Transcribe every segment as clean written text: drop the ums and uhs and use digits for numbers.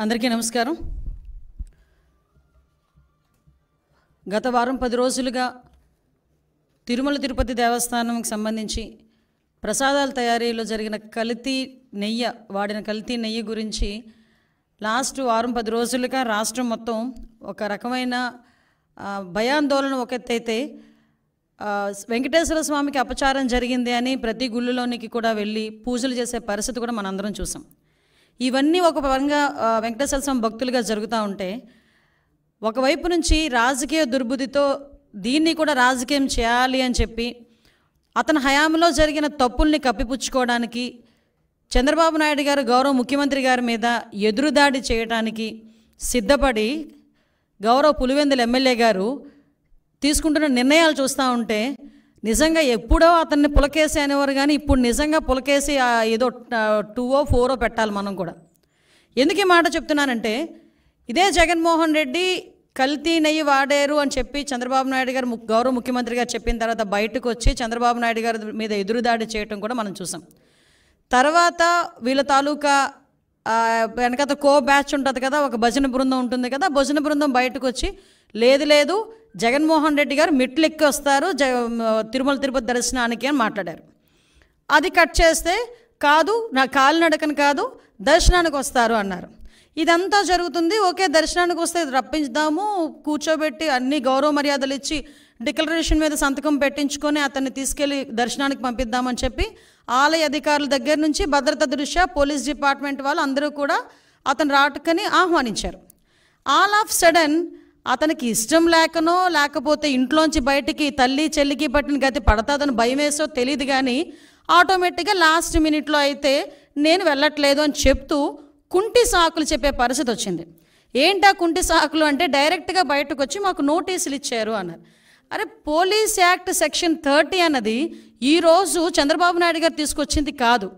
అందరికీ నమస్కారం. గత వారం 10 రోజులుగా తిరుమల తిరుపతి దేవస్థానంకి సంబంధించి ప్రసాదాల తయారీలో జరిగిన వాడిన కల్తీ నెయ్యి గురించి లాస్ట్ వారం 10 రోజులుగా రాష్ట్రం మొత్తం ఒక రకమైన భయాందోళన ఒక ఎత్తైతే వెంకటేశ్వర స్వామికి అపచారం జరిగింది అని ప్రతి గుళ్ళలోనికి కూడా వెళ్ళి పూజలు చేసే పరిస్థితి కూడా మనందరం చూసాం. ఇవన్నీ ఒక పరంగా వెంకటేశ్వర స్వామి భక్తులుగా జరుగుతూ ఉంటే, ఒకవైపు నుంచి రాజకీయ దుర్బుద్ధితో దీన్ని కూడా రాజకీయం చేయాలి అని చెప్పి అతని హయాంలో జరిగిన తప్పుల్ని కప్పిపుచ్చుకోవడానికి చంద్రబాబు నాయుడు గారు గౌరవ ముఖ్యమంత్రి గారి మీద ఎదురుదాడి చేయడానికి సిద్ధపడి గౌరవ పులివెందుల ఎమ్మెల్యే గారు తీసుకుంటున్న నిర్ణయాలు చూస్తూ ఉంటే నిజంగా ఎప్పుడో అతన్ని పులకేసి అనేవారు, కానీ ఇప్పుడు నిజంగా పులకేసి ఏదో 2 or 4 పెట్టాలి మనం కూడా. ఎందుకు ఈ మాట చెప్తున్నానంటే, ఇదే జగన్మోహన్ రెడ్డి కల్తీ నెయ్యి వాడారు అని చెప్పి చంద్రబాబు నాయుడు గారు గౌరవ ముఖ్యమంత్రి గారు చెప్పిన తర్వాత బయటకు వచ్చి చంద్రబాబు నాయుడు గారి మీద ఎదురుదాడి చేయటం కూడా మనం చూసాం. తర్వాత వీళ్ళ తాలూకా వెనకత బ్యాచ్ ఉంటుంది కదా, ఒక భజన బృందం ఉంటుంది కదా, భజన బృందం బయటకు వచ్చి లేదు జగన్మోహన్ రెడ్డి గారు మెట్లు ఎక్కి వస్తారు తిరుమల తిరుపతి దర్శనానికి అని మాట్లాడారు. అది కట్ చేస్తే కాదు, నా కాలినడకని కాదు దర్శనానికి వస్తారు అన్నారు. ఇదంతా జరుగుతుంది. ఓకే, దర్శనానికి వస్తే రప్పించుదాము, కూర్చోబెట్టి అన్ని గౌరవ మర్యాదలు ఇచ్చి డిక్లరేషన్ మీద సంతకం పెట్టించుకొని అతన్ని తీసుకెళ్ళి దర్శనానికి పంపిద్దామని చెప్పి ఆలయ అధికారుల దగ్గర నుంచి భద్రతా దృష్ట్యా పోలీస్ డిపార్ట్మెంట్ వాళ్ళు అందరూ కూడా అతను రాటకని ఆహ్వానించారు. ఆల్ ఆఫ్ సడన్ అతనికి ఇష్టం లేకనో లేకపోతే ఇంట్లోంచి బయటికి తల్లి చెల్లికి పట్టిన గతి పడతాదని భయం వేసో తెలియదు, కానీ ఆటోమేటిక్గా లాస్ట్ మినిట్లో అయితే నేను వెళ్ళట్లేదు అని చెప్తూ కుంటి సాకులు చెప్పే పరిస్థితి వచ్చింది. ఏంటా కుంటి సాకులు అంటే, డైరెక్ట్గా బయటకు వచ్చి మాకు నోటీసులు ఇచ్చారు అన్నారు. అరే, పోలీస్ యాక్ట్ సెక్షన్ 30 అన్నది ఈరోజు చంద్రబాబు నాయుడు గారు తీసుకొచ్చింది కాదు.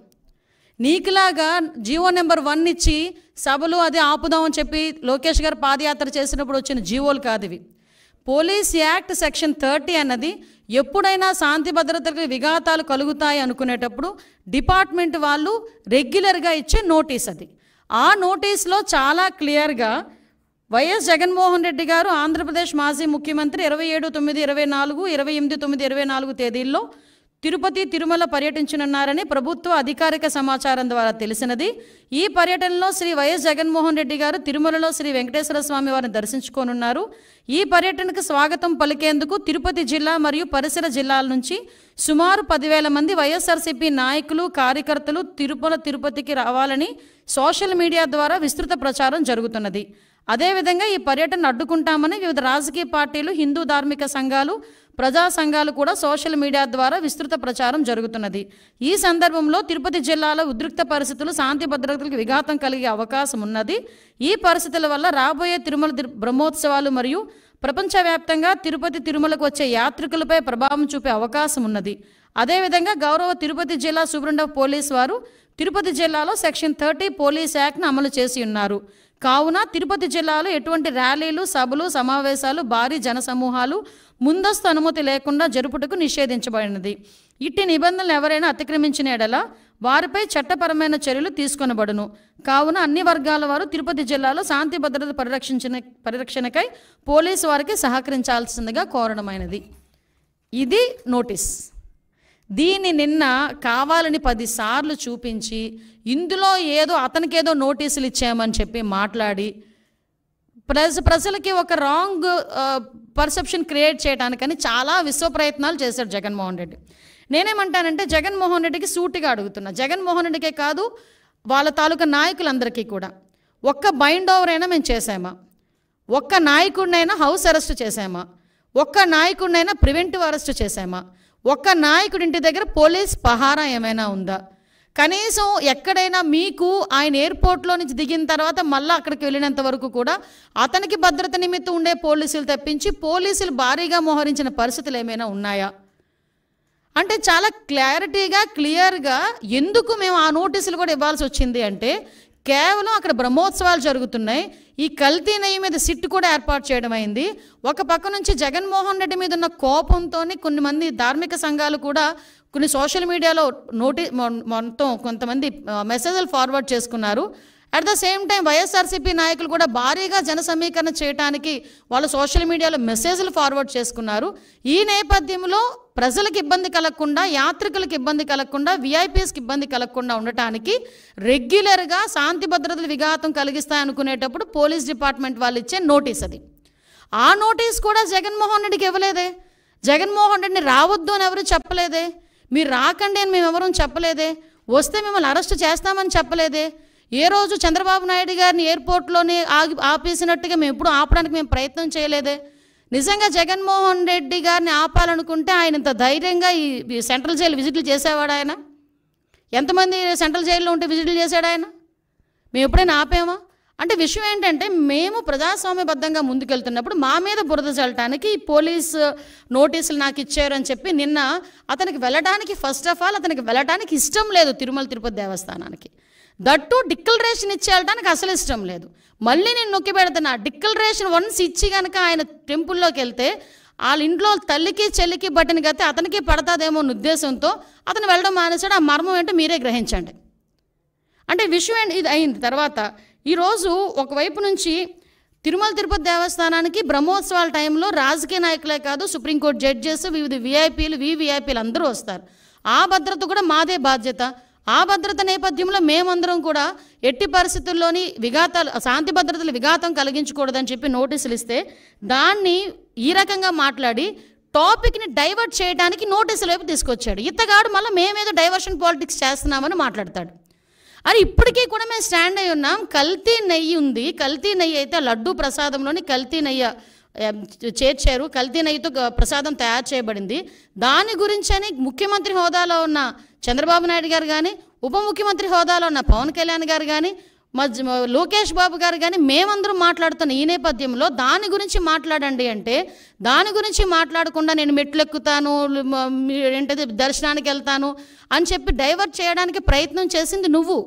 నీకులాగా జీవో నెంబర్ 1 ఇచ్చి సభలు అది ఆపుదామని చెప్పి లోకేష్ గారు పాదయాత్ర చేసినప్పుడు వచ్చిన జీవోలు కాదు ఇవి. పోలీస్ యాక్ట్ సెక్షన్ 30 అన్నది ఎప్పుడైనా శాంతి భద్రతలకు విఘాతాలు కలుగుతాయి అనుకునేటప్పుడు డిపార్ట్మెంట్ వాళ్ళు రెగ్యులర్గా ఇచ్చే నోటీస్ అది. ఆ నోటీస్లో చాలా క్లియర్గా వైఎస్ జగన్మోహన్ రెడ్డి గారు ఆంధ్రప్రదేశ్ మాజీ ముఖ్యమంత్రి 27/9/24, 28/9/24 తేదీల్లో తిరుపతి తిరుమల పర్యటించనున్నారని ప్రభుత్వ అధికారిక సమాచారం ద్వారా తెలిసినది. ఈ పర్యటనలో శ్రీ వైఎస్ జగన్మోహన్ రెడ్డి గారు తిరుమలలో శ్రీ వెంకటేశ్వర స్వామి వారిని దర్శించుకోనున్నారు. ఈ పర్యటనకు స్వాగతం పలికేందుకు తిరుపతి జిల్లా మరియు పరిసర జిల్లాల నుంచి సుమారు 10,000 మంది వైఎస్ఆర్సీపీ నాయకులు కార్యకర్తలు తిరుపతికి రావాలని సోషల్ మీడియా ద్వారా విస్తృత ప్రచారం జరుగుతున్నది. అదేవిధంగా ఈ పర్యటన అడ్డుకుంటామని వివిధ రాజకీయ పార్టీలు, హిందూ ధార్మిక సంఘాలు, ప్రజా సంఘాలు కూడా సోషల్ మీడియా ద్వారా విస్తృత ప్రచారం జరుగుతున్నది. ఈ సందర్భంలో తిరుపతి జిల్లాలో ఉద్రిక్త పరిస్థితులు, శాంతి భద్రతలకు విఘాతం కలిగే అవకాశం ఉన్నది. ఈ పరిస్థితుల వల్ల రాబోయే తిరుమల బ్రహ్మోత్సవాలు మరియు ప్రపంచవ్యాప్తంగా తిరుపతి తిరుమలకు వచ్చే యాత్రికులపై ప్రభావం చూపే అవకాశం ఉన్నది. అదేవిధంగా గౌరవ తిరుపతి జిల్లా సూపరింటెండెంట్ ఆఫ్ పోలీస్ వారు తిరుపతి జిల్లాలో సెక్షన్ 30 పోలీస్ యాక్ట్ను అమలు చేసి ఉన్నారు. కావున తిరుపతి జిల్లాలో ఎటువంటి ర్యాలీలు, సభలు, సమావేశాలు, భారీ జనసమూహాలు ముందస్తు అనుమతి లేకుండా జరుపుటకు నిషేధించబడినది. ఇట్టి నిబంధనలు ఎవరైనా అతిక్రమించిన ఎడల వారిపై చట్టపరమైన చర్యలు తీసుకొనబడును. కావున అన్ని వర్గాల వారు తిరుపతి జిల్లాలో శాంతి భద్రత పరిరక్షణకై పోలీసు వారికి సహకరించాల్సిందిగా కోరడమైనది. ఇది నోటీస్. దీన్ని నిన్న కావాలని 10 సార్లు చూపించి ఇందులో అతనికేదో నోటీసులు ఇచ్చామని చెప్పి మాట్లాడి ప్రజలకి ఒక రాంగ్ పర్సెప్షన్ క్రియేట్ చేయడానికని చాలా విశ్వ ప్రయత్నాలు చేశాడు జగన్మోహన్ రెడ్డి. నేనేమంటానంటే, జగన్మోహన్ రెడ్డికి సూటిగా అడుగుతున్నా, జగన్మోహన్ రెడ్డికే కాదు వాళ్ళ తాలూకా నాయకులందరికీ కూడా, ఒక్క బైండ్ ఓవర్ అయినా మేము చేసామా? ఒక్క నాయకుడినైనా హౌస్ అరెస్ట్ చేసామా? ఒక్క నాయకుడినైనా ప్రివెంటివ్ అరెస్ట్ చేసామా? ఒక్క నాయకుడి ఇంటి దగ్గర పోలీస్ పహారా ఏమైనా ఉందా? కనీసం ఎక్కడైనా మీకు ఆయన ఎయిర్పోర్ట్లో నుంచి దిగిన తర్వాత మళ్ళీ అక్కడికి వెళ్ళినంత వరకు కూడా అతనికి భద్రత నిమిత్తం ఉండే పోలీసులు తెప్పించి పోలీసులు భారీగా మోహరించిన పరిస్థితులు ఏమైనా ఉన్నాయా అంటే, చాలా క్లారిటీగా క్లియర్గా ఎందుకు మేము ఆ నోటీసులు కూడా ఇవ్వాల్సి వచ్చింది అంటే, కేవలం అక్కడ బ్రహ్మోత్సవాలు జరుగుతున్నాయి. ఈ కల్తీ నెయ్యి మీద సిట్ కూడా ఏర్పాటు చేయడం అయింది. ఒక పక్క నుంచి జగన్మోహన్ రెడ్డి మీద ఉన్న కోపంతో కొన్ని మంది ధార్మిక సంఘాలు కూడా కొన్ని సోషల్ మీడియాలో మొత్తం కొంతమంది మెసేజ్లు ఫార్వర్డ్ చేసుకున్నారు. At the same time YSRCP నాయకులు కూడా భారీగా జన సమీకరణ చేయడానికి వాళ్ళు సోషల్ మీడియాలో మెసేజ్లు ఫార్వర్డ్ చేసుకున్నారు. ఈ నేపథ్యంలో ప్రజలకు ఇబ్బంది కలగకుండా, యాత్రికులకు ఇబ్బంది కలగకుండా, విఐపీఎస్కి ఇబ్బంది కలగకుండా ఉండటానికి రెగ్యులర్గా శాంతి భద్రతలు విఘాతం కలిగిస్తాయనుకునేటప్పుడు పోలీస్ డిపార్ట్మెంట్ వాళ్ళు ఇచ్చే నోటీస్ అది. ఆ నోటీస్ కూడా జగన్మోహన్ రెడ్డికి ఇవ్వలేదే. జగన్మోహన్ రెడ్డిని రావద్దు అని ఎవరు చెప్పలేదే. మీరు రాకండి అని మేము ఎవరూ చెప్పలేదే. వస్తే మిమ్మల్ని అరెస్ట్ చేస్తామని చెప్పలేదే. ఏ రోజు చంద్రబాబు నాయుడు గారిని ఎయిర్పోర్ట్లోనే ఆపేసినట్టుగా మేము ఎప్పుడు ఆపడానికి మేము ప్రయత్నం చేయలేదే. నిజంగా జగన్మోహన్ రెడ్డి గారిని ఆపాలనుకుంటే ఆయన ఇంత ధైర్యంగా ఈ సెంట్రల్ జైలు విజిట్లు చేసేవాడు ఆయన? ఎంతమంది సెంట్రల్ జైల్లో ఉంటే విజిట్లు చేశాడు ఆయన? మేము ఎప్పుడైనా ఆపామా? అంటే విషయం ఏంటంటే, మేము ప్రజాస్వామ్యబద్ధంగా ముందుకెళ్తున్నప్పుడు మా మీద బురద చల్లటానికి పోలీసు నోటీసులు నాకు ఇచ్చారని చెప్పి నిన్న అతనికి వెళ్ళడానికి, ఫస్ట్ ఆఫ్ ఆల్ అతనికి వెళ్ళడానికి ఇష్టం లేదు తిరుమల తిరుపతి దేవస్థానానికి. దట్టు డిక్లరేషన్ ఇచ్చి వెళ్ళడానికి అసలు ఇష్టం లేదు. మళ్ళీ నేను నొక్కి పెడుతున్నా, డిక్లరేషన్ వన్స్ ఇచ్చి కనుక ఆయన టెంపుల్లోకి వెళ్తే వాళ్ళ ఇంట్లో తల్లికి చెల్లికి బట్టిన గతే అతనికి పడతాదేమో అన్న ఉద్దేశంతో అతను వెళ్ళడం మానేశాడు. ఆ మర్మం ఏంటో మీరే గ్రహించండి. అంటే విషయం ఏంటి ఇది అయింది. తర్వాత ఈరోజు ఒకవైపు నుంచి తిరుమల తిరుపతి దేవస్థానానికి బ్రహ్మోత్సవాల టైంలో రాజకీయ నాయకులే కాదు, సుప్రీంకోర్టు జడ్జెస్, వివిధ విఐపీలు, వివిఐపీలు అందరూ వస్తారు. ఆ భద్రత కూడా మాదే బాధ్యత. ఆ భద్రత నేపథ్యంలో మేమందరం కూడా ఎట్టి పరిస్థితుల్లోని విఘాతాలు, శాంతి భద్రతలు విఘాతం కలిగించకూడదని చెప్పి నోటీసులు ఇస్తే దాన్ని ఈ రకంగా మాట్లాడి టాపిక్ని డైవర్ట్ చేయడానికి నోటీసుల వైపు తీసుకొచ్చాడు. ఇతగాడు మళ్ళీ మేమేదో డైవర్షన్ పాలిటిక్స్ చేస్తున్నామని మాట్లాడతాడు. అని ఇప్పటికీ కూడా మేము స్టాండ్ అయి ఉన్నాం. కల్తీ నెయ్యి ఉంది. కల్తీ నెయ్యి అయితే లడ్డూ ప్రసాదంలోని కల్తీ నెయ్యి చేర్చారు. కల్తీ నెయ్యితో ప్రసాదం తయారు చేయబడింది. దాని గురించని ముఖ్యమంత్రి హోదాలో ఉన్న చంద్రబాబు నాయుడు గారు కానీ, ఉప ముఖ్యమంత్రి హోదాలో ఉన్న పవన్ కళ్యాణ్ గారు కానీ, లోకేష్ బాబు గారు కానీ మేమందరం మాట్లాడుతున్న ఈ నేపథ్యంలో దాని గురించి మాట్లాడండి అంటే, దాని గురించి మాట్లాడకుండా నేను మెట్లు ఎక్కుతాను, ఏంటది దర్శనానికి వెళ్తాను అని చెప్పి డైవర్ట్ చేయడానికి ప్రయత్నం చేసింది నువ్వు.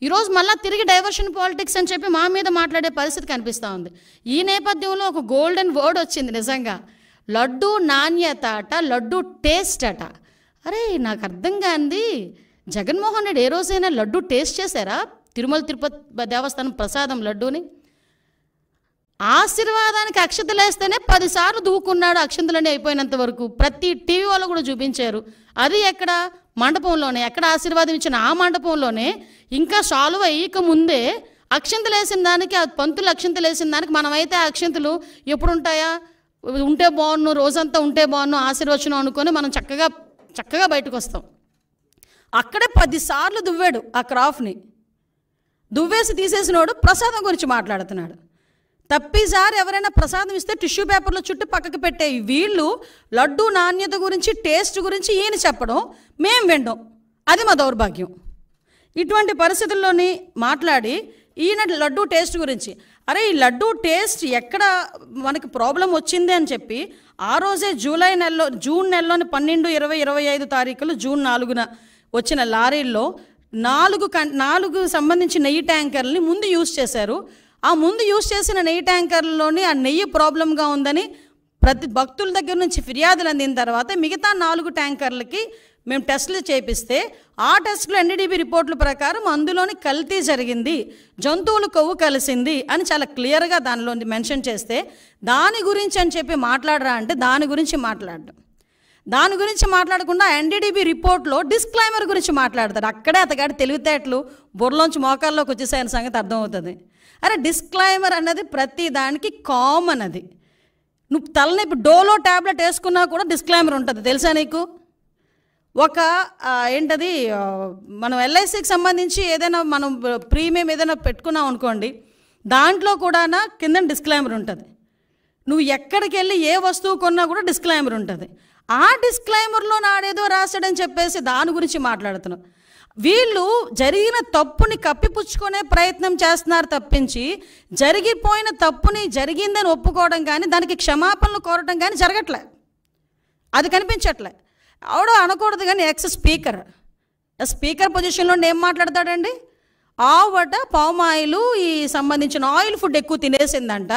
ఈరోజు మళ్ళీ తిరిగి డైవర్షన్ పాలిటిక్స్ అని చెప్పి మా మీద మాట్లాడే పరిస్థితి కనిపిస్తూ ఉంది. ఈ నేపథ్యంలో ఒక గోల్డెన్ వర్డ్ వచ్చింది నిజంగా, లడ్డు నాణ్యత అట, లడ్డు టేస్ట్ అట. అరే నాకు అర్థం కాంది, జగన్మోహన్ రెడ్డి ఏ రోజైనా లడ్డు టేస్ట్ చేశారా? తిరుమల తిరుపతి దేవస్థానం ప్రసాదం లడ్డూని ఆశీర్వాదానికి అక్షంతలు వేస్తేనే 10 సార్లు దూకున్నాడు. అక్షంతలన్నీ అయిపోయినంత వరకు ప్రతి టీవీ వాళ్ళు కూడా చూపించారు. అది ఎక్కడ? మండపంలోనే. ఎక్కడ ఆశీర్వాదం ఇచ్చిన ఆ మండపంలోనే. ఇంకా సాల్వ్ అయ్యక ముందే అక్షంతలు వేసిన దానికి, ఆ పంతులు అక్షంతలు వేసిన దానికి మనమైతే ఆ అక్షంతలు ఎప్పుడు ఉంటాయా? ఉంటే బాగున్ను, రోజంతా ఉంటే బాగున్ను, ఆశీర్వచనం అనుకొని మనం చక్కగా బయటకు వస్తాం. అక్కడే 10 సార్లు దువ్వాడు ఆ క్రాఫ్ని. దువ్వేసి తీసేసినోడు ప్రసాదం గురించి మాట్లాడుతున్నాడు. తప్పిసారి ఎవరైనా ప్రసాదం ఇస్తే టిష్యూ పేపర్లో చుట్టూ పక్కకు పెట్టే వీళ్ళు లడ్డు నాణ్యత గురించి, టేస్ట్ గురించి ఈయన చెప్పడం, మేము వినడం, అది మా దౌర్భాగ్యం. ఇటువంటి పరిస్థితుల్లోని మాట్లాడి ఈయన లడ్డు టేస్ట్ గురించి, అరే ఈ లడ్డు టేస్ట్ ఎక్కడ మనకి ప్రాబ్లం వచ్చింది అని చెప్పి ఆ రోజే జూన్ నెలలోని 12, 20, 25 తారీఖులు, జూన్ 4న వచ్చిన లారీల్లో 4 సంబంధించిన నెయ్యి ట్యాంకర్లని ముందు యూజ్ చేశారు. ఆ ముందు యూజ్ చేసిన నెయ్యి ట్యాంకర్లోని ఆ నెయ్యి ప్రాబ్లంగా ఉందని ప్రతి భక్తుల దగ్గర నుంచి ఫిర్యాదులు అందిన తర్వాత మిగతా 4 ట్యాంకర్లకి మేము టెస్టులు చేపిస్తే ఆ టెస్టులు ఎన్డీడీబీ రిపోర్టుల ప్రకారం అందులోని కల్తీ జరిగింది, జంతువులు కొవ్వు కలిసింది అని చాలా క్లియర్గా దానిలో మెన్షన్ చేస్తే దాని గురించి అని చెప్పి మాట్లాడరా అంటే దాని గురించి మాట్లాడడం. దాని గురించి మాట్లాడకుండా ఎన్డీడీబీ రిపోర్ట్లో డిస్క్లైమర్ గురించి మాట్లాడతారు. అక్కడే అతగాడి తెలివితేటలు బుర్రలోంచి మోకాల్లోకి వచ్చేసాయని సంగతి అర్థమవుతుంది. అరే డిస్క్లైమర్ అన్నది ప్రతి దానికి కామన్. అది నువ్వు తలనొప్పి డోలో ట్యాబ్లెట్ వేసుకున్నా కూడా డిస్క్లైమర్ ఉంటుంది, తెలుసా నీకు? ఒక ఏంటది, మనం ఎల్ఐసికి సంబంధించి ఏదైనా మనం ప్రీమియం ఏదైనా పెట్టుకున్నాం అనుకోండి, దాంట్లో కూడా కింద డిస్క్లైమర్ ఉంటుంది. నువ్వు ఎక్కడికి వెళ్ళి ఏ వస్తువు కొన్నా కూడా డిస్క్లైమర్ ఉంటుంది. ఆ డిస్క్లైమర్లో నాడేదో రాశాడని చెప్పేసి దాని గురించి మాట్లాడుతున్నావు. వీళ్ళు జరిగిన తప్పుని కప్పిపుచ్చుకునే ప్రయత్నం చేస్తున్నారు తప్పించి జరిగిపోయిన తప్పుని జరిగిందని ఒప్పుకోవడం కానీ దానికి క్షమాపణలు కోరటం కానీ జరగట్లే, అది కనిపించట్లే. ఆవిడ అనకూడదు కానీ స్పీకర్ పొజిషన్లో ఏం మాట్లాడతాడండి? ఆవిడ పామాయిలు ఈ సంబంధించిన ఆయిల్ ఫుడ్ ఎక్కువ తినేసిందంట,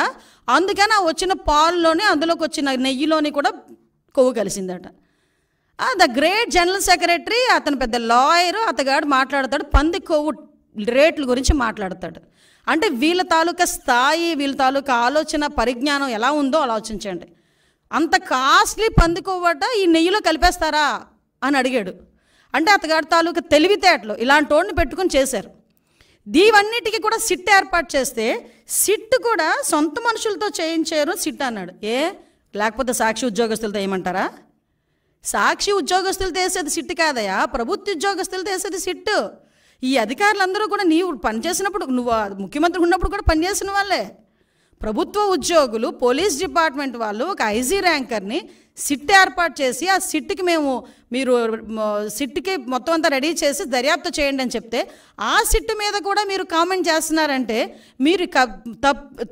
అందుకని ఆ వచ్చిన పాల్లోనే అందులోకి వచ్చిన నెయ్యిలోని కూడా కొవ్వు కలిసిందట. ద గ్రేట్ జనరల్ సెక్రటరీ, అతను పెద్ద లాయరు, అతగాడు మాట్లాడతాడు పంది కొవ్వు రేట్ల గురించి మాట్లాడతాడు. అంటే వీళ్ళ తాలూకా స్థాయి, వీళ్ళ తాలూకా ఆలోచన పరిజ్ఞానం ఎలా ఉందో ఆలోచించండి. అంత కాస్ట్లీ పందికొవ్వట ఈ నెయ్యిలో కలిపేస్తారా అని అడిగాడు. అంటే అతగాడి తాలూకా తెలివితేటలు ఇలాంటి వాడిని పెట్టుకుని చేశారు. దీవన్నిటికీ కూడా సిట్ ఏర్పాటు చేస్తే సిట్ కూడా సొంత మనుషులతో చేయించారు సిట్ అన్నాడు. లేకపోతే సాక్షి ఉద్యోగస్తులతో ఏమంటారా? సాక్షి ఉద్యోగస్తులతో వేసేది సిట్ కాదయా, ప్రభుత్వ ఉద్యోగస్తులతో వేసేది సిట్. ఈ అధికారులందరూ కూడా నీవు పనిచేసినప్పుడు, నువ్వు ముఖ్యమంత్రి ఉన్నప్పుడు కూడా పనిచేసిన వాళ్ళే. ప్రభుత్వ ఉద్యోగులు, పోలీస్ డిపార్ట్మెంట్ వాళ్ళు ఒక ఐజీ ర్యాంకర్ని సిట్ ఏర్పాటు చేసి ఆ సిట్కి మీరు సిట్కి మొత్తం అంతా రెడీ చేసి దర్యాప్తు చేయండి అని చెప్తే ఆ సిట్ మీద కూడా మీరు కామెంట్ చేస్తున్నారంటే మీరు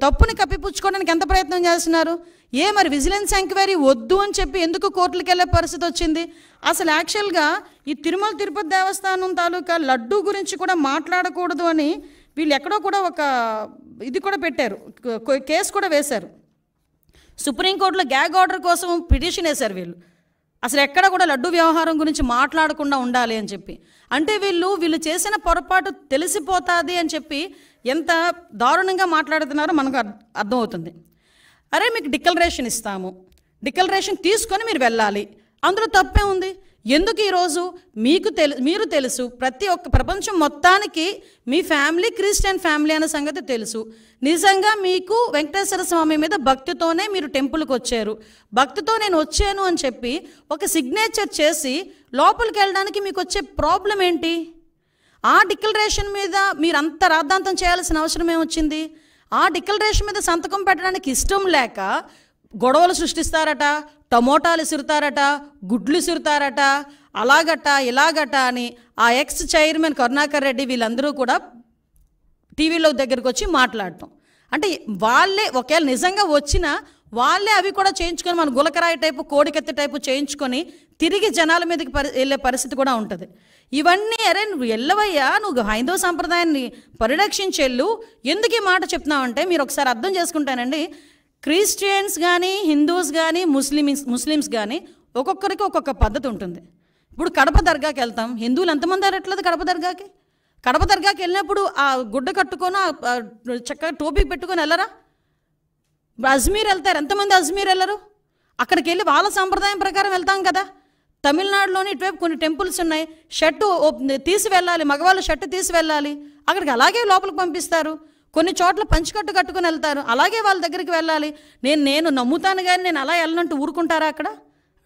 తప్పుని కప్పిపుచ్చుకోవడానికి ఎంత ప్రయత్నం చేస్తున్నారు? మరి విజిలెన్స్ ఎంక్వైరీ వద్దు అని చెప్పి ఎందుకు కోర్టులకు వెళ్ళే పరిస్థితి వచ్చింది? అసలు యాక్చువల్గా ఈ తిరుమల తిరుపతి దేవస్థానం తాలూకా లడ్డూ గురించి కూడా మాట్లాడకూడదు అని వీళ్ళు ఎక్కడో కూడా ఒక ఇది కూడా పెట్టారు, కేసు కూడా వేశారు. సుప్రీంకోర్టులో గ్యాగ్ ఆర్డర్ కోసం పిటిషన్ వేశారు వీళ్ళు. అసలు ఎక్కడ కూడా లడ్డు వ్యవహారం గురించి మాట్లాడకుండా ఉండాలి అని చెప్పి. అంటే వీళ్ళు చేసిన పొరపాటు తెలిసిపోతుంది అని చెప్పి ఎంత దారుణంగా మాట్లాడుతున్నారో మనకు అర్థమవుతుంది. అరే మీకు డిక్లరేషన్ ఇస్తాము, డిక్లరేషన్ తీసుకొని మీరు వెళ్ళాలి, అందులో తప్పే ఉంది. ఎందుకు ఈరోజు మీరు తెలుసు, ప్రతి ఒక్క ప్రపంచం మొత్తానికి మీ ఫ్యామిలీ క్రిస్టియన్ ఫ్యామిలీ అనే సంగతి తెలుసు. నిజంగా మీకు వెంకటేశ్వర స్వామి మీద భక్తితోనే మీరు టెంపుల్కి వచ్చారు, భక్తితో నేను వచ్చాను అని చెప్పి ఒక సిగ్నేచర్ చేసి లోపలికి వెళ్ళడానికి మీకు వచ్చే ప్రాబ్లం ఏంటి? ఆ డిక్లరేషన్ మీద మీరు అంత రాద్ధాంతం చేయాల్సిన అవసరం ఏమొచ్చింది? ఆ డిక్లరేషన్ మీద సంతకం పెట్టడానికి ఇష్టం లేక గొడవలు సృష్టిస్తారట, టమోటాలు ఇసురుతారట, గుడ్లు ఇసురుతారట, అలాగట ఇలాగట అని ఆ ఎక్స్ చైర్మన్ కరుణాకర్ రెడ్డి వీళ్ళందరూ కూడా టీవీలో దగ్గరికి వచ్చి మాట్లాడటం. అంటే వాళ్ళే ఒకవేళ నిజంగా వచ్చినా వాళ్ళే అవి కూడా చేయించుకొని మన గులకరాయి టైపు, కోడికత్తి టైపు చేయించుకొని తిరిగి జనాల మీదకి వెళ్ళే పరిస్థితి కూడా ఉంటుంది. ఇవన్నీ అరే నువ్వు వెళ్ళవయ్యా, నువ్వు హైందవ సంప్రదాయాన్ని పరిరక్షించెళ్ళు, ఎందుకు ఈ మాట చెప్తున్నావంటే మీరు ఒకసారి అర్థం చేసుకుంటానండి. క్రిస్టియన్స్ కానీ, హిందూస్ కానీ, ముస్లిమ్స్ కానీ ఒక్కొక్కరికి ఒక్కొక్క పద్ధతి ఉంటుంది. ఇప్పుడు కడప దర్గాకి వెళ్తాం, హిందువులు ఎంతమంది వెళ్ళట్లేదు కడప దర్గాకి? కడప దర్గాకి వెళ్ళినప్పుడు ఆ గుడ్డ కట్టుకొని చక్కగా టోపీ పెట్టుకొని వెళ్ళరా? అజ్మీర్ వెళ్తారు, ఎంతమంది అజ్మీర్ వెళ్ళరు? అక్కడికి వెళ్ళి వాళ్ళ సంప్రదాయం ప్రకారం వెళ్తాం కదా. తమిళనాడులోని ఇటువైపు కొన్ని టెంపుల్స్ ఉన్నాయి, షర్టు తీసి వెళ్ళాలి, మగవాళ్ళు షర్టు తీసి వెళ్ళాలి, అక్కడికి అలాగే లోపలికి పంపిస్తారు. కొన్ని చోట్ల పంచికట్టు కట్టుకుని వెళ్తారు, అలాగే వాళ్ళ దగ్గరికి వెళ్ళాలి. నేను నమ్ముతాను కానీ నేను అలా వెళ్ళనంటూ ఊరుకుంటారా? అక్కడ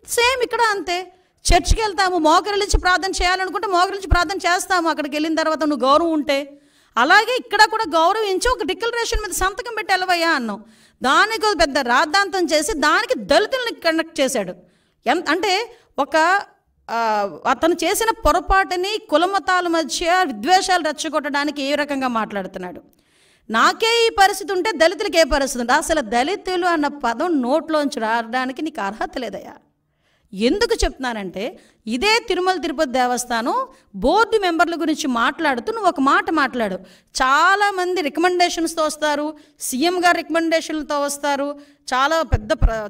సేమ్ ఇక్కడ అంతే. చర్చికి వెళ్తాము, మోకరిల్లించి ప్రార్థన చేయాలనుకుంటే మోకరిల్లించి ప్రార్థన చేస్తాము అక్కడికి వెళ్ళిన తర్వాత నువ్వు గౌరవం ఉంటే. అలాగే ఇక్కడ కూడా గౌరవించి ఒక డిక్లరేషన్ మీద సంతకం పెట్టి వెళ్ళవయ్యా అన్నాం. దానికి పెద్ద రాద్ధాంతం చేసి దానికి దళితుల్ని కండక్ట్ చేశాడు. అంటే అతను చేసిన పొరపాటుని కులమతాల మధ్య విద్వేషాలు రెచ్చగొట్టడానికి ఏ రకంగా మాట్లాడుతున్నాడు. నాకే ఈ పరిస్థితి ఉంటే దళితులకి ఏ పరిస్థితి ఉంటే? అసలు దళితులు అన్న పదం నోట్లోంచి రావడానికి నీకు అర్హత లేదయ్యా. ఎందుకు చెప్తున్నానంటే ఇదే తిరుమల తిరుపతి దేవస్థానం బోర్డు మెంబర్ల గురించి మాట్లాడుతూ నువ్వు ఒక మాట మాట్లాడు. చాలామంది రికమెండేషన్స్తో వస్తారు, సీఎం గారు రికమెండేషన్లతో వస్తారు,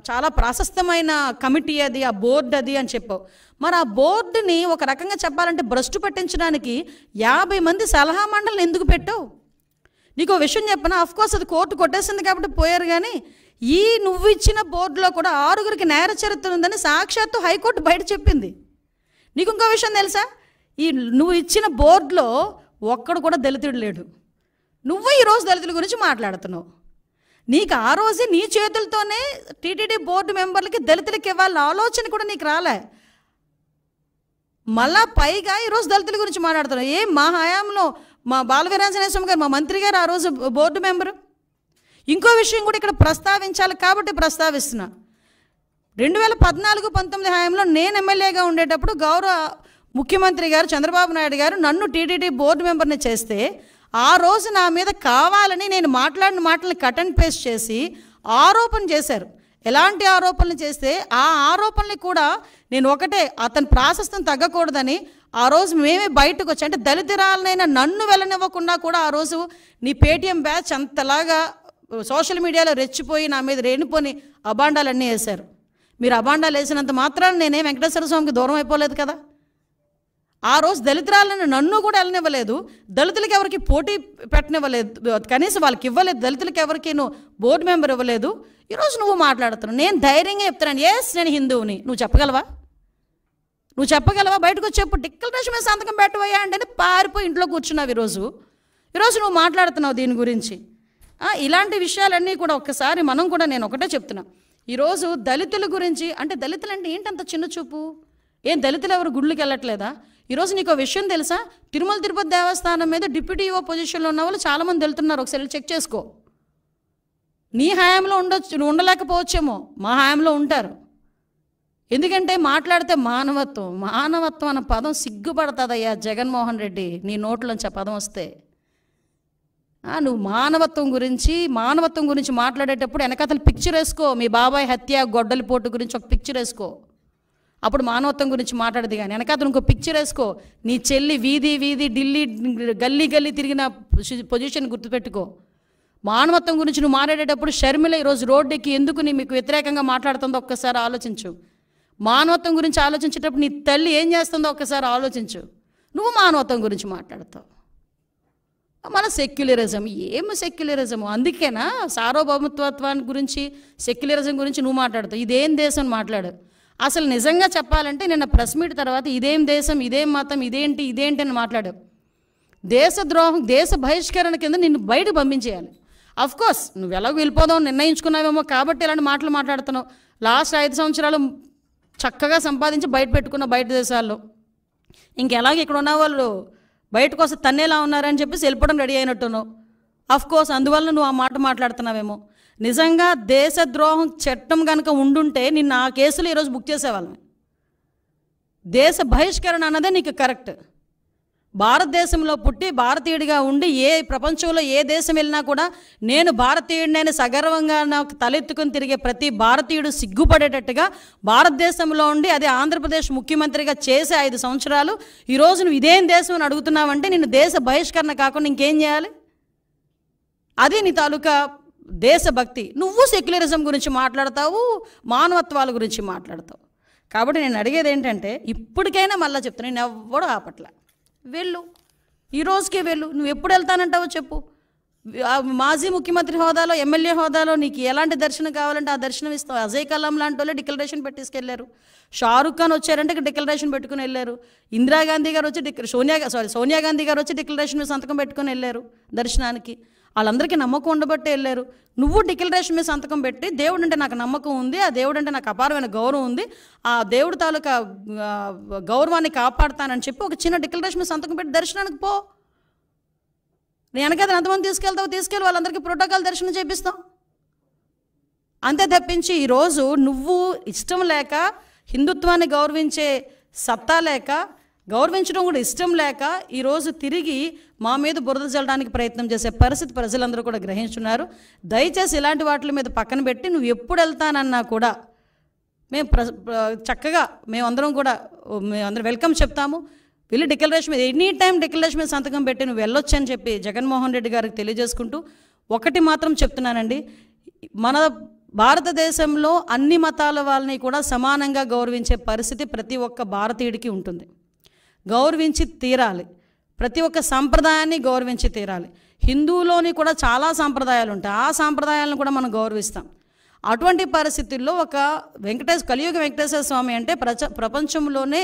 చాలా ప్రాశస్తమైన కమిటీ అది, ఆ బోర్డు అది అని చెప్పావు. మరి ఆ బోర్డుని ఒక రకంగా చెప్పాలంటే భ్రష్టు పట్టించడానికి 50 మంది సలహా మండలిని ఎందుకు పెట్టావు? నీకు విషయం చెప్పనా? అఫ్కోర్స్ అది కోర్టు కొట్టేసింది కాబట్టి పోయారు, కానీ నువ్వు ఇచ్చిన బోర్డులో కూడా 6గురికి నేర చరిత్ర ఉందని సాక్షాత్తు హైకోర్టు బయట చెప్పింది. నీకు ఇంకో విషయం తెలుసా? నువ్వు ఇచ్చిన బోర్డులో ఒక్కడు కూడా దళితుడు లేడు. నువ్వు ఈరోజు దళితుల గురించి మాట్లాడుతున్నావు. నీకు ఆ రోజే నీ చేతులతోనే టీటీడీ బోర్డు మెంబర్లకి దళితులకి ఇవ్వాలన్న ఆలోచన కూడా నీకు రాలే. మళ్ళా పైగా ఈరోజు దళితుల గురించి మాట్లాడుతున్నావు. మా హయాంలో మా బాలవీరాంజనేయ స్వామి గారు, మా మంత్రి గారు ఆ రోజు బోర్డు మెంబరు. ఇంకో విషయం కూడా ఇక్కడ ప్రస్తావించాలి కాబట్టి ప్రస్తావిస్తున్నా. 2014-19 హయాంలో నేను ఎమ్మెల్యేగా ఉండేటప్పుడు గౌరవ ముఖ్యమంత్రి గారు చంద్రబాబు నాయుడు గారు నన్ను టీటీడీ బోర్డు మెంబర్ని చేస్తే ఆ రోజు నా మీద కావాలని నేను మాట్లాడిన మాటలను కట్ అండ్ పేస్ట్ చేసి ఆరోపణ చేశారు. ఎలాంటి ఆరోపణలు చేస్తే ఆ ఆరోపణలు కూడా నేను ఒకటే, అతని ప్రాశస్తం తగ్గకూడదని ఆ రోజు మేమే బయటకు వచ్చి, అంటే దళితురాలనైనా నన్ను వెళ్ళనివ్వకుండా కూడా ఆ రోజు నీ పేటీఎం బ్యాచ్ అంతలాగా సోషల్ మీడియాలో రెచ్చిపోయి నా మీద రేణిపోని అబాండాలన్నీ వేశారు. మీరు అబాండాలు వేసినంత మాత్రాన్ని నేనే వెంకటేశ్వర స్వామికి దూరం అయిపోలేదు కదా. ఆ రోజు దళితురాలను నన్ను కూడా వెళ్ళనివ్వలేదు, దళితులకి ఎవరికి పోటీ పెట్టనివ్వలేదు, కనీసం వాళ్ళకి ఇవ్వలేదు, దళితులకి ఎవరికి నువ్వు బోర్డు మెంబర్ ఇవ్వలేదు. ఈరోజు నువ్వు మాట్లాడుతున్నావు. నేను ధైర్యంగా చెప్తున్నాను, ఎస్ నేను హిందువుని. నువ్వు చెప్పగలవా? బయటకు వచ్చి చెప్పు, డిక్లరేషన్ మీద సంతకం పెట్టవయ్యా అంటే పారిపోయి ఇంట్లో కూర్చున్నావు. ఈరోజు నువ్వు మాట్లాడుతున్నావు దీని గురించి. ఇలాంటి విషయాలన్నీ కూడా ఒక్కసారి మనం కూడా, నేను ఒకటే చెప్తున్నా, ఈరోజు దళితుల గురించి అంటే దళితులు అంటే ఏంటంత చిన్న చూపు? ఏం దళితులు ఎవరు గుళ్ళకి వెళ్ళట్లేదా? ఈరోజు నీకు విషయం తెలుసా? తిరుమల తిరుపతి దేవస్థానం మీద డిప్యూటీ ఈఓ పొజిషన్లో ఉన్న వాళ్ళు చాలామంది వెళ్తున్నారు. ఒకసారి చెక్ చేసుకో. నీ హయాంలో ఉండొచ్చు, నువ్వు ఉండలేకపోవచ్చేమో, మా హయాంలో ఉంటారు. ఎందుకంటే మాట్లాడితే మానవత్వం అన్న పదం సిగ్గుపడుతుందయ్యా జగన్మోహన్ రెడ్డి, నీ నోట్లోంచి ఆ పదం వస్తే. నువ్వు మానవత్వం గురించి మాట్లాడేటప్పుడు వెనకాతలు పిక్చర్ వేసుకో. మీ బాబాయ్ హత్య, గొడ్డలిపోటు గురించి ఒక పిక్చర్ వేసుకో, అప్పుడు మానవత్వం గురించి మాట్లాడదు. కానీ వెనకాతలు ఇంకో పిక్చర్ వేసుకో. నీ చెల్లి వీధి ఢిల్లీ గల్లీ తిరిగిన పొజిషన్ గుర్తుపెట్టుకో. మానవత్వం గురించి నువ్వు మాట్లాడేటప్పుడు షర్మిల ఈరోజు రోడ్డుకి ఎందుకు మీకు వ్యతిరేకంగా మాట్లాడుతుందో ఒక్కసారి ఆలోచించు. మానవత్వం గురించి ఆలోచించేటప్పుడు నీ తల్లి ఏం చేస్తుందో ఒక్కసారి ఆలోచించు. నువ్వు మానవత్వం గురించి మాట్లాడతావు. మన సెక్యులరిజం, ఏమి సెక్యులరిజము? అందుకేనా సార్వభౌమత్వాన్ని గురించి, సెక్యులరిజం గురించి నువ్వు మాట్లాడతావు. ఇదేం దేశం మాట్లాడు. అసలు నిజంగా చెప్పాలంటే నిన్న ప్రెస్ మీట్ తర్వాత ఇదేం దేశం, ఇదేం మతం, ఇదేంటి అని మాట్లాడావు. దేశద్రోహం, దేశ బహిష్కరణ కింద నిన్ను బయటకు పంపించేయాలి. అఫ్కోర్స్ నువ్వు ఎలాగో వెళ్ళిపోదాం నిర్ణయించుకున్నావేమో కాబట్టి ఇలాంటి మాటలు మాట్లాడుతున్నావు. లాస్ట్ 5 సంవత్సరాలు చక్కగా సంపాదించి బయట పెట్టుకున్న బయట దేశాల్లో, ఇంకెలాగ ఇక్కడ ఉన్న వాళ్ళు బయటకు వస్తే తన్నేలా ఉన్నారని చెప్పేసి వెళ్ళిపోవడం రెడీ అయినట్టున్నావు. అఫ్కోర్స్ అందువల్ల నువ్వు ఆ మాట మాట్లాడుతున్నావేమో. నిజంగా దేశద్రోహం చట్టం కనుక ఉండుంటే నిన్న ఆ కేసులు ఈరోజు బుక్ చేసేవాళ్ళమే. దేశ బహిష్కరణ అన్నదే నీకు కరెక్ట్. భారతదేశంలో పుట్టి భారతీయుడిగా ఉండి ప్రపంచంలో ఏ దేశం వెళ్ళినా కూడా నేను భారతీయుడిని సగర్వంగా నాకు తలెత్తుకుని తిరిగే ప్రతి భారతీయుడు సిగ్గుపడేటట్టుగా భారతదేశంలో ఉండి అదే ఆంధ్రప్రదేశ్ ముఖ్యమంత్రిగా చేసే 5 సంవత్సరాలు ఈరోజు నువ్వు ఇదేం దేశం అని అడుగుతున్నావంటే నిన్ను దేశ బహిష్కరణ కాకుండా ఇంకేం చేయాలి? అది నీ తాలూకా దేశభక్తి. నువ్వు సెక్యులరిజం గురించి మాట్లాడతావు, మానవత్వాల గురించి మాట్లాడతావు. కాబట్టి నేను అడిగేది ఏంటంటే, ఇప్పటికైనా మళ్ళీ చెప్తాను, నేను ఎవ్వడూ ఆపట్ల. వెళ్ళు, ఈ రోజుకే వెళ్ళు. నువ్వు ఎప్పుడు వెళ్తానంటావో చెప్పు. మాజీ ముఖ్యమంత్రి హోదాలో, ఎమ్మెల్యే హోదాలో నీకు ఎలాంటి దర్శనం కావాలంటే ఆ దర్శనం ఇస్తావు. అజయ్ కలాం లాంటి వాళ్ళే డిక్లరేషన్ పెట్టేసుకెళ్ళారు. షారుఖ్ ఖాన్ వచ్చారంటే డిక్లరేషన్ పెట్టుకుని వెళ్ళారు. ఇందిరాగాంధీ గారు వచ్చి సోనియా గాంధీ గారు వచ్చి డిక్లరేషన్ మీద సంతకం పెట్టుకుని వెళ్ళారు దర్శనానికి. వాళ్ళందరికీ నమ్మకం ఉండబట్టే వెళ్ళారు. నువ్వు డిక్లరేషన్ మీద సంతకం పెట్టి దేవుడు అంటే నాకు నమ్మకం ఉంది, ఆ దేవుడు అంటే నాకు అపారమైన గౌరవం ఉంది, ఆ దేవుడు తాలూకా గౌరవాన్ని కాపాడుతానని చెప్పి ఒక చిన్న డిక్లరేషన్ మీద సంతకం పెట్టి దర్శనానికి పో. నేను వెనకైతే ఎంతమంది తీసుకెళ్ళి వాళ్ళందరికీ ప్రోటోకాల్ దర్శనం చేపిస్తాం. అంతే తప్పించి ఈరోజు నువ్వు ఇష్టం లేక, హిందుత్వాన్ని గౌరవించే సత్తా లేక, గౌరవించడం కూడా ఇష్టం లేక ఈరోజు తిరిగి మా మీద బురద చల్లడానికి ప్రయత్నం చేసే పరిస్థితి ప్రజలందరూ కూడా గ్రహించున్నారు. దయచేసి ఇలాంటి వాటి మీద పక్కన పెట్టి నువ్వు ఎప్పుడు వెళ్తానన్నా కూడా మేము చక్కగా మేమందరం వెల్కమ్ చెప్తాము. వెళ్ళి డిక్లరేషన్ మీద ఎనీ టైం డిక్లరేషన్ మీద సంతకం పెట్టి నువ్వు వెళ్ళొచ్చు అని చెప్పి జగన్మోహన్ రెడ్డి గారికి తెలియజేసుకుంటూ ఒకటి మాత్రం చెప్తున్నానండి, మన భారతదేశంలో అన్ని మతాల వాళ్ళని కూడా సమానంగా గౌరవించే పరిస్థితి ప్రతి ఒక్క భారతీయుడికి ఉంటుంది. గౌరవించి తీరాలి. ప్రతి ఒక్క సంప్రదాయాన్ని గౌరవించి తీరాలి. హిందువులోని కూడా చాలా సాంప్రదాయాలు ఉంటాయి, ఆ సాంప్రదాయాలను కూడా మనం గౌరవిస్తాం. అటువంటి పరిస్థితుల్లో ఒక కలియుగ వెంకటేశ్వర స్వామి అంటే ప్రపంచంలోనే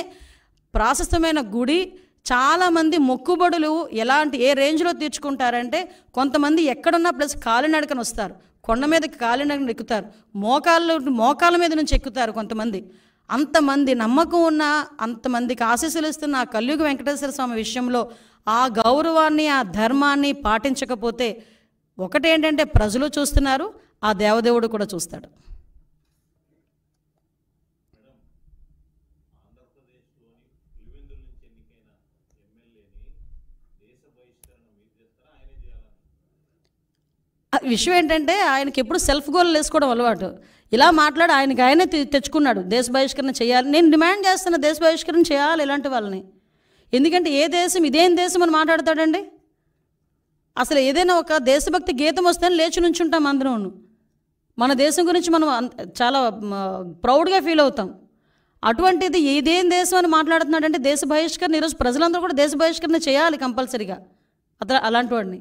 ప్రాశస్తమైన గుడి. చాలామంది మొక్కుబడులు ఏ రేంజ్లో తీర్చుకుంటారంటే, కొంతమంది ఎక్కడున్నా ప్లస్ కాలినడకన వస్తారు, కొండ మీదకి కాలినడకన ఎక్కుతారు, మోకాళ్ళ మీద నుంచి ఎక్కుతారు కొంతమంది. అంతమంది నమ్మకం ఉన్న, అంతమందికి ఆశీస్సులు ఇస్తున్న ఆ కలియుగ వెంకటేశ్వర స్వామి విషయంలో ఆ గౌరవాన్ని, ఆ ధర్మాన్ని పాటించకపోతే ఒకటేంటంటే ప్రజలు చూస్తున్నారు, ఆ దేవదేవుడు కూడా చూస్తాడు. విషయం ఏంటంటే ఆయనకి ఎప్పుడు సెల్ఫ్ గోల్ వేసుకోవడం అలవాటు. ఇలా మాట్లాడి ఆయనే తెచ్చుకున్నాడు దేశ బహిష్కరణ చేయాలి. నేను డిమాండ్ చేస్తున్న దేశ బహిష్కరణ చేయాలి ఇలాంటి వాళ్ళని. ఎందుకంటే ఏ దేశం ఇదేం దేశం అని మాట్లాడతాడండి. అసలు ఏదైనా ఒక దేశభక్తి గీతం వస్తే లేచి నుంచుంటాం అందరూ. మన దేశం గురించి మనం చాలా ప్రౌడ్గా ఫీల్ అవుతాం. అటువంటిది ఇదేం దేశం అని మాట్లాడుతున్నాడంటే దేశ బహిష్కరణ. ఈరోజు ప్రజలందరూ కూడా దేశ బహిష్కరణ చేయాలి కంపల్సరీగా అలాంటి వాడిని.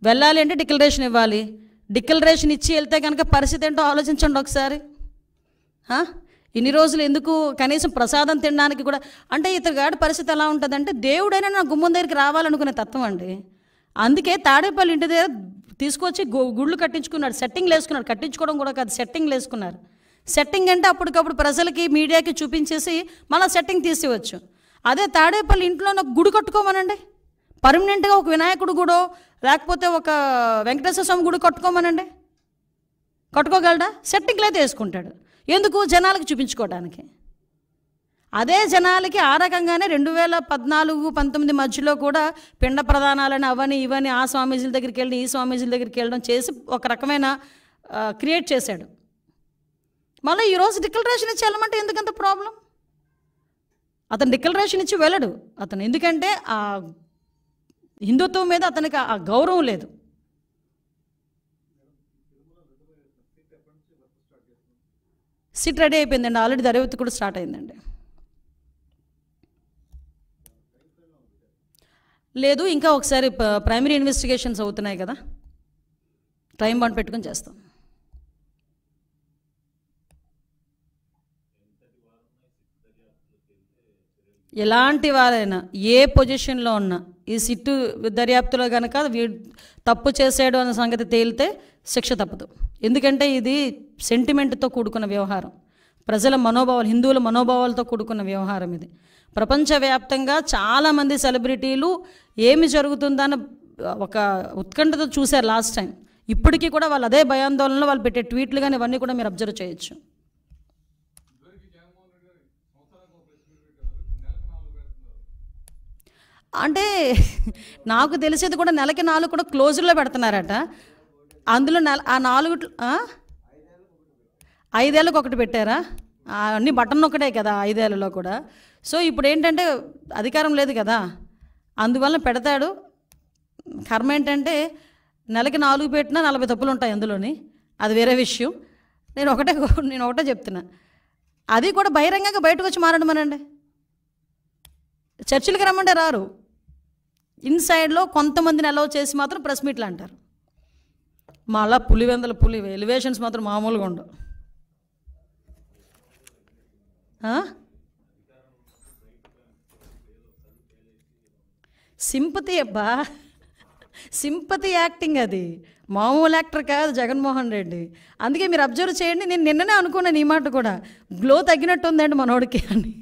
వెళ్ళాలి అంటే డిక్లరేషన్ ఇవ్వాలి. డిక్లరేషన్ ఇచ్చి వెళ్తే కనుక పరిస్థితి ఏంటో ఆలోచించండి ఒకసారి. ఇన్ని రోజులు ఎందుకు కనీసం ప్రసాదం తినడానికి కూడా, అంటే ఇతగాడి పరిస్థితి ఎలా ఉంటుందంటే దేవుడైనా నా గుమ్మం దగ్గరికి రావాలనుకునే తత్వం అండి. అందుకే తాడేపల్లి ఇంటి దగ్గర తీసుకొచ్చి గుళ్ళు కట్టించుకున్నాడు, సెట్టింగ్లు వేసుకున్నాడు. కట్టించుకోవడం కూడా కాదు, సెట్టింగ్లు వేసుకున్నారు. సెట్టింగ్ అంటే అప్పటికప్పుడు ప్రజలకి మీడియాకి చూపించేసి మళ్ళీ సెట్టింగ్ తీసివచ్చు. అదే తాడేపల్లి ఇంట్లో నాకు గుడి కట్టుకోమనండి, పర్మనెంట్గా ఒక వినాయకుడు గుడో లేకపోతే ఒక వెంకటేశ్వర స్వామి గుడి కట్టుకోమనండి, కట్టుకోగలడా? సెట్టింగ్లు అయితే వేసుకుంటాడు. ఎందుకు? జనాలకు చూపించుకోవడానికి. అదే జనాలకి ఆ రకంగానే 2014-19 మధ్యలో కూడా పిండ ప్రదానాలని అవని ఇవని ఆ స్వామీజీల దగ్గరికి వెళ్ళి ఈ స్వామీజీల దగ్గరికి వెళ్ళడం చేసి ఒక రకమైన క్రియేట్ చేశాడు. మళ్ళీ ఈరోజు డిక్లరేషన్ ఇచ్చి వెళ్ళమంటే ఎందుకంత ప్రాబ్లం? అతను డిక్లరేషన్ ఇచ్చి వెళ్ళడు అతను, ఎందుకంటే ఆ హిందుత్వం మీద అతనికి ఆ గౌరవం లేదు. సిట్ రెడీ అయిపోయిందండి, ఆల్రెడీ దర్యాప్తు కూడా స్టార్ట్ అయిందండి. లేదు, ఇంకా ఒకసారి ప్రైమరీ ఇన్వెస్టిగేషన్స్ అవుతున్నాయి కదా, టైం బాండ్ పెట్టుకొని చేస్తాం. ఎలాంటి వారైనా ఏ పొజిషన్లో ఉన్నా ఈ సిట్టు దర్యాప్తులో కనుక తప్పు చేసాడు అన్న సంగతి తేలితే శిక్ష తప్పదు. ఎందుకంటే ఇది సెంటిమెంట్తో కూడుకున్న వ్యవహారం, ప్రజల మనోభావాలు, హిందువుల మనోభావాలతో కూడుకున్న వ్యవహారం ఇది. ప్రపంచవ్యాప్తంగా చాలామంది సెలబ్రిటీలు ఏమి జరుగుతుందని ఒక ఉత్కంఠతో చూశారు లాస్ట్ టైం. ఇప్పటికీ కూడా వాళ్ళు అదే భయాందోళనలో వాళ్ళు పెట్టే ట్వీట్లు కానీ ఇవన్నీ కూడా మీరు అబ్జర్వ్ చేయొచ్చు. అంటే నాకు తెలిసేది కూడా నెలకి 4 కూడా క్లోజర్లో పెడుతున్నారట. అందులో ఆ 4 5 ఏళ్ళకి ఒకటి పెట్టారా? అన్నీ బటన్ ఒకటే కదా 5 ఏళ్ళలో కూడా. సో ఇప్పుడు ఏంటంటే అధికారం లేదు కదా, అందువల్ల పెడతాడు. కర్మ ఏంటంటే నెలకి 4 పెట్టినా 40 తప్పులు ఉంటాయి అందులోని, అది వేరే విషయం. నేను ఒకటే చెప్తున్నా, అది కూడా బహిరంగంగా బయటకు వచ్చి మారడమనండి. చర్చిలకి రమ్మంటే రారు, ఇన్సైడ్లో కొంతమందిని అలౌ చేసి మాత్రం ప్రెస్ మీట్లు అంటారు. మళ్ళా పులివెందల ఎలివేషన్స్ మాత్రం మామూలుగా ఉండవు. సింపతి అబ్బా, సింపతి యాక్టింగ్, అది మామూలు యాక్టర్ కాదు జగన్మోహన్ రెడ్డి. అందుకే మీరు అబ్జర్వ్ చేయండి, నేను నిన్ననే అనుకున్నాను ఈ మాట కూడా, గ్లో తగ్గినట్టు ఉందండి మనోడికి అని.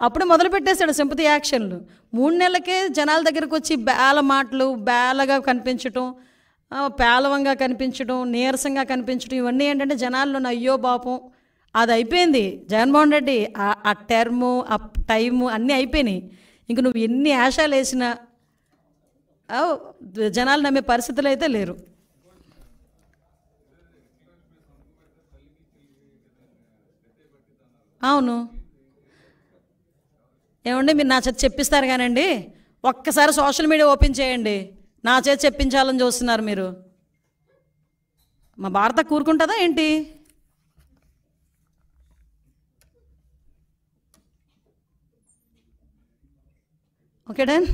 అప్పుడు మొదలుపెట్టేశాడు సింపతి యాక్షన్లు. 3 నెలలకే జనాల దగ్గరకు వచ్చి బేల మాటలు, బేలగా కనిపించటం, పేలవంగా కనిపించడం, నీరసంగా కనిపించడం, ఇవన్నీ ఏంటంటే జనాల్లో అయ్యో పాపం అది అయిపోయింది. జగన్మోహన్ రెడ్డి ఆ టర్ము, ఆ టైము అన్నీ అయిపోయినాయి. ఇంక నువ్వు ఎన్ని ఆశాలు వేసినా జనాలు నమ్మే పరిస్థితులు అయితే లేరు. అవును, ఏమండి మీరు నా చేత చెప్పిస్తారు కానండి, ఒక్కసారి సోషల్ మీడియా ఓపెన్ చేయండి, నా చేత చెప్పించాలని చూస్తున్నారు మీరు. మా భారత కూరుకుంటుందా ఏంటి? Okay done.